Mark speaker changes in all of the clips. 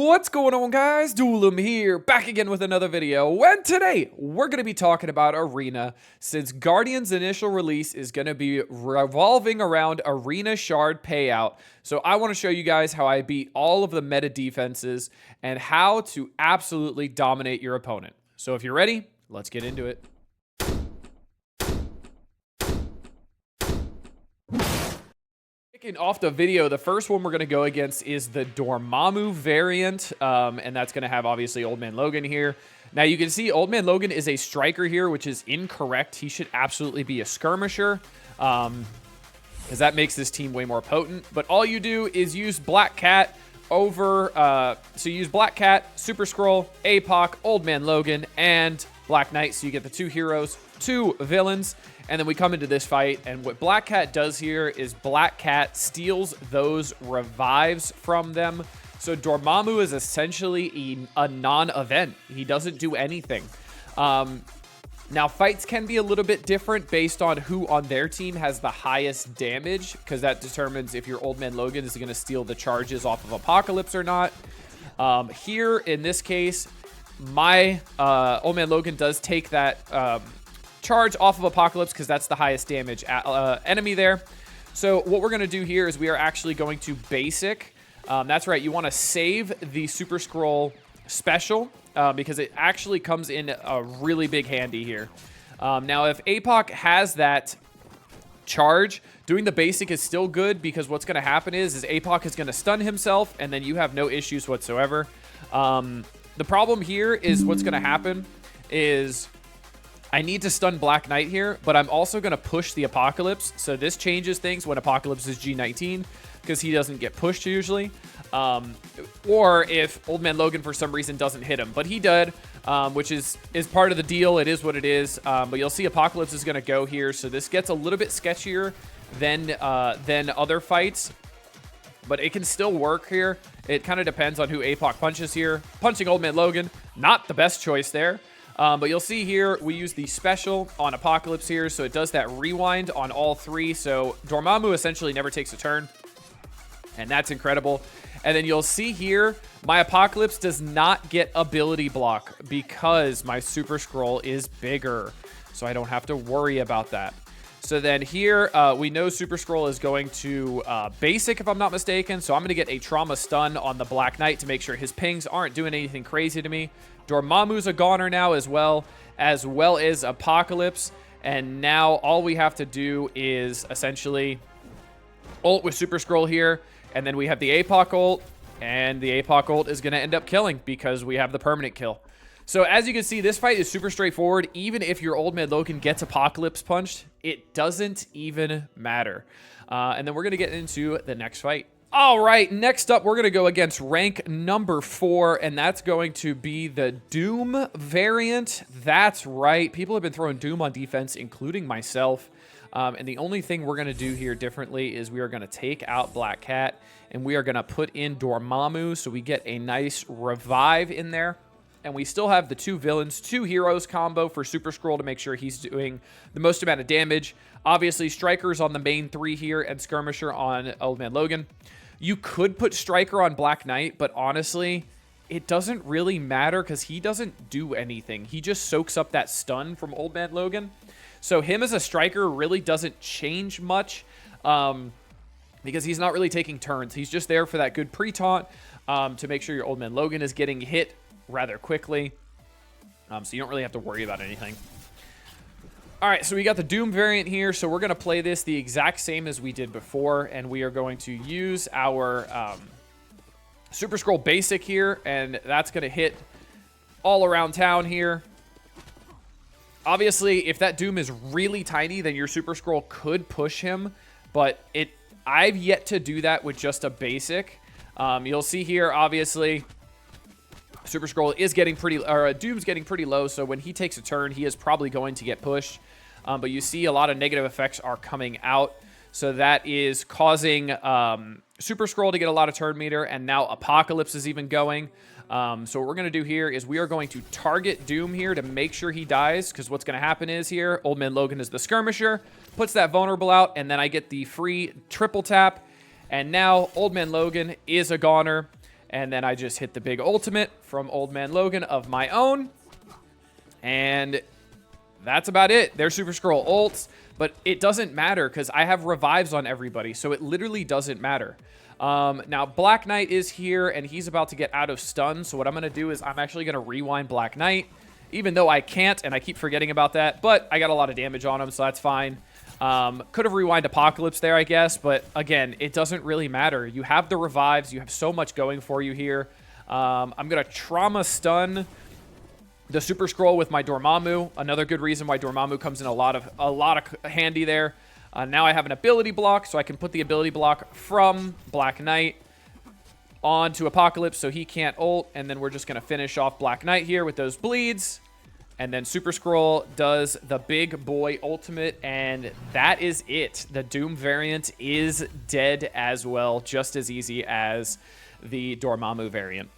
Speaker 1: What's going on, guys? Dormammu here, back again with another video. And today, we're going to be talking about Arena, since Guardian's initial release is going to be revolving around Arena Shard Payout. So I want to show you guys how I beat all of the meta defenses and how to absolutely dominate your opponent. So if you're ready, let's get into it. Kicking off the video, the first one we're going to go against is the Dormammu variant, and that's going to have, obviously, Old Man Logan here. Now, you can see Old Man Logan is a striker here, which is incorrect. He should absolutely be a skirmisher, because that makes this team way more potent. But all you do is use Black Cat over, so you use Black Cat, Super Skrull, APOC, Old Man Logan, and Black Knight, so you get the two heroes, two villains. And then we come into this fight, and what Black Cat does here is Black Cat steals those revives from them. So Dormammu is essentially a non-event. He doesn't do anything. Now, fights can be a little bit different based on who on their team has the highest damage, because that determines if your Old Man Logan is going to steal the charges off of Apocalypse or not. Here, in this case, my Old Man Logan does take that charge off of Apocalypse because that's the highest damage enemy there. So what we're going to do here is we are actually going to basic. That's right, you want to save the Super Skrull special because it actually comes in a really big handy here. Now, if APOC has that charge, doing the basic is still good because what's going to happen is APOC is going to stun himself and then you have no issues whatsoever. The problem here is what's going to happen is I need to stun Black Knight here, but I'm also going to push the Apocalypse. So this changes things when Apocalypse is G19 because he doesn't get pushed usually. Or if Old Man Logan for some reason doesn't hit him. But he did, which is part of the deal. It is what it is. But you'll see Apocalypse is going to go here. So this gets a little bit sketchier than other fights. But it can still work here. It kind of depends on who APOC punches here. Punching Old Man Logan, not the best choice there. But you'll see here, we use the special on Apocalypse here, so it does that rewind on all three. So Dormammu essentially never takes a turn, and that's incredible. And then you'll see here, my Apocalypse does not get ability block because my Super Skrull is bigger, so I don't have to worry about that. So then here, we know Super Skrull is going to basic, if I'm not mistaken. So I'm going to get a trauma stun on the Black Knight to make sure his pings aren't doing anything crazy to me. Dormammu's a goner now as well as Apocalypse. And now all we have to do is essentially ult with Super Skrull here. And then we have the APOC ult. And the APOC ult is going to end up killing because we have the permanent kill. So as you can see, this fight is super straightforward. Even if your Old Man Logan gets Apocalypse punched, it doesn't even matter. And then we're going to get into the next fight. All right, next up, we're going to go against rank number 4, and that's going to be the Doom variant. That's right. People have been throwing Doom on defense, including myself. And the only thing we're going to do here differently is we are going to take out Black Cat, and we are going to put in Dormammu, so we get a nice revive in there. And we still have the two villains, two heroes combo for Super Skrull to make sure he's doing the most amount of damage. Obviously, Striker's on the main three here and Skirmisher on Old Man Logan. You could put Striker on Black Knight, but honestly, it doesn't really matter because he doesn't do anything. He just soaks up that stun from Old Man Logan. So him as a Striker really doesn't change much because he's not really taking turns. He's just there for that good pre-taunt to make sure your Old Man Logan is getting hit rather quickly, so you don't really have to worry about anything. All right, so we got the Doom variant here, so we're going to play this the exact same as we did before, and we are going to use our Super Skrull basic here, and that's going to hit all around town here. Obviously, if that Doom is really tiny, then your Super Skrull could push him, but I've yet to do that with just a basic. You'll see here, obviously, Super Skrull is getting pretty, or Doom's getting pretty low, so when he takes a turn, he is probably going to get pushed. But you see a lot of negative effects are coming out, so that is causing Super Skrull to get a lot of turn meter, and now Apocalypse is even going. So what we're going to do here is we are going to target Doom here to make sure he dies, because what's going to happen is here, Old Man Logan is the Skirmisher, puts that vulnerable out, and then I get the free triple tap, and now Old Man Logan is a goner. And then I just hit the big ultimate from Old Man Logan of my own. And that's about it. They're Super Scroll ults, but it doesn't matter because I have revives on everybody, so it literally doesn't matter. Now, Black Knight is here, and he's about to get out of stun, so what I'm going to do is I'm actually going to rewind Black Knight, even though I can't, and I keep forgetting about that, but I got a lot of damage on him, so that's fine. Could have rewind Apocalypse there, I guess, but again, it doesn't really matter. You have the revives. You have so much going for you here. I'm going to trauma stun the Super Scroll with my Dormammu. Another good reason why Dormammu comes in a lot of handy there. Now I have an ability block, so I can put the ability block from Black Knight onto Apocalypse so he can't ult, and then we're just going to finish off Black Knight here with those bleeds. And then Super Scroll does the big boy ultimate, and that is it. The Doom variant is dead as well, just as easy as the Dormammu variant.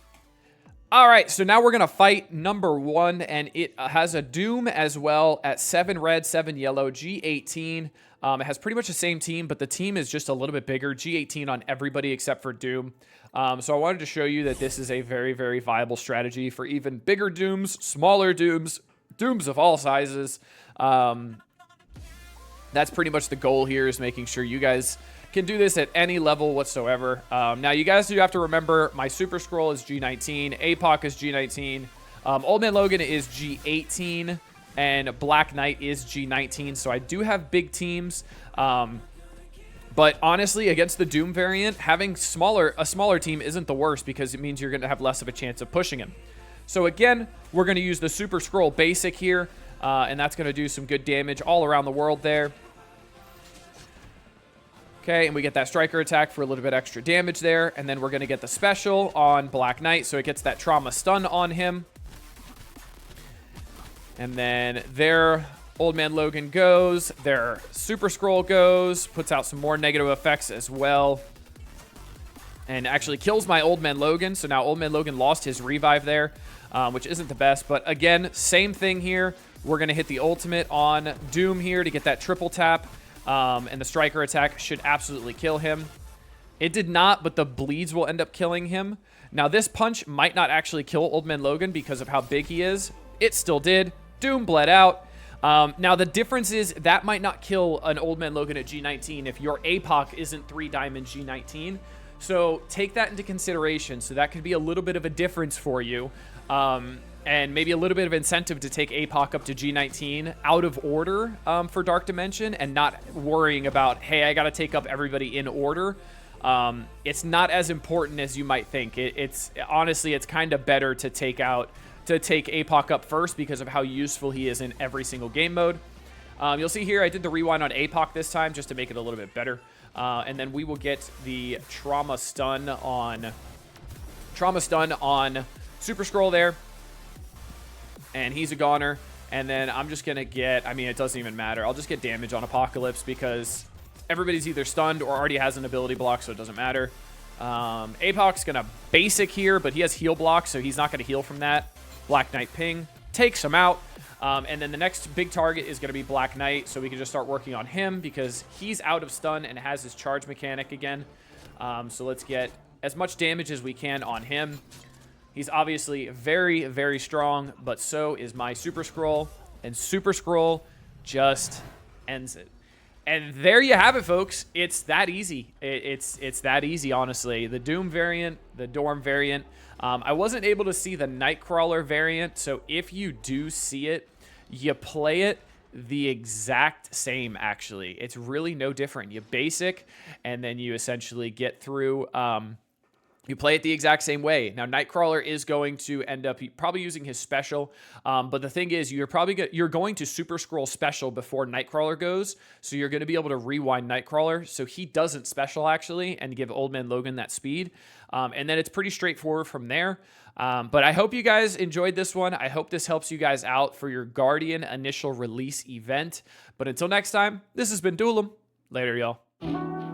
Speaker 1: All right, so now we're going to fight number 1, and it has a Doom as well at 7 red, 7 yellow, G18. It has pretty much the same team, but the team is just a little bit bigger, G18 on everybody except for Doom. So I wanted to show you that this is a very, very viable strategy for even bigger Dooms, smaller Dooms, Dooms of all sizes. That's pretty much the goal here, is making sure you guys can do this at any level whatsoever. Now, you guys do have to remember, my Super Scroll is G19, APOC is G19, Old Man Logan is G18, and Black Knight is G19, so I do have big teams. But honestly, against the Doom variant, having a smaller team isn't the worst, because it means you're going to have less of a chance of pushing him. So again, we're going to use the Super Scroll basic here, and that's going to do some good damage all around the world there. Okay, and we get that striker attack for a little bit extra damage there. And then we're going to get the special on Black Knight, so it gets that trauma stun on him. And then their Old Man Logan goes. Their Super Scroll goes. Puts out some more negative effects as well. And actually kills my Old Man Logan. So now Old Man Logan lost his revive there, which isn't the best. But again, same thing here. We're going to hit the ultimate on Doom here to get that triple tap. And the striker attack should absolutely kill him. It did not, but the bleeds will end up killing him. Now, this punch might not actually kill Old Man Logan because of how big he is. It still did. Doom bled out. Now, the difference is that might not kill an Old Man Logan at G19 if your APOC isn't 3 diamond G19. So take that into consideration. So that could be a little bit of a difference for you. And maybe a little bit of incentive to take APOC up to G19 out of order for Dark Dimension, and not worrying about, hey, I got to take up everybody in order. It's not as important as you might think. Honestly, it's kind of better to take APOC up first because of how useful he is in every single game mode. You'll see here I did the rewind on APOC this time just to make it a little bit better. And then we will get the trauma stun on Super Scroll there. And he's a goner. And then I'm just going to get, I mean, it doesn't even matter. I'll just get damage on Apocalypse because everybody's either stunned or already has an ability block, so it doesn't matter. APOC's going to basic here, but he has heal block, so he's not going to heal from that. Black Knight ping takes him out. And then the next big target is going to be Black Knight, so we can just start working on him because he's out of stun and has his charge mechanic again. So let's get as much damage as we can on him. He's obviously very, very strong, but so is my Super Scroll, and Super Scroll just ends it. And there you have it, folks. It's that easy. It's that easy, honestly. The Doom variant, the Dorm variant. I wasn't able to see the Nightcrawler variant, so if you do see it, you play it the exact same, actually. It's really no different. You basic, and then you essentially get through... you play it the exact same way. Now, Nightcrawler is going to end up probably using his special, but the thing is, you're going to Super Scroll special before Nightcrawler goes, so you're going to be able to rewind Nightcrawler, so he doesn't special, actually, and give Old Man Logan that speed. And then it's pretty straightforward from there. But I hope you guys enjoyed this one. I hope this helps you guys out for your Guardian initial release event. But until next time, this has been Duelum. Later, y'all.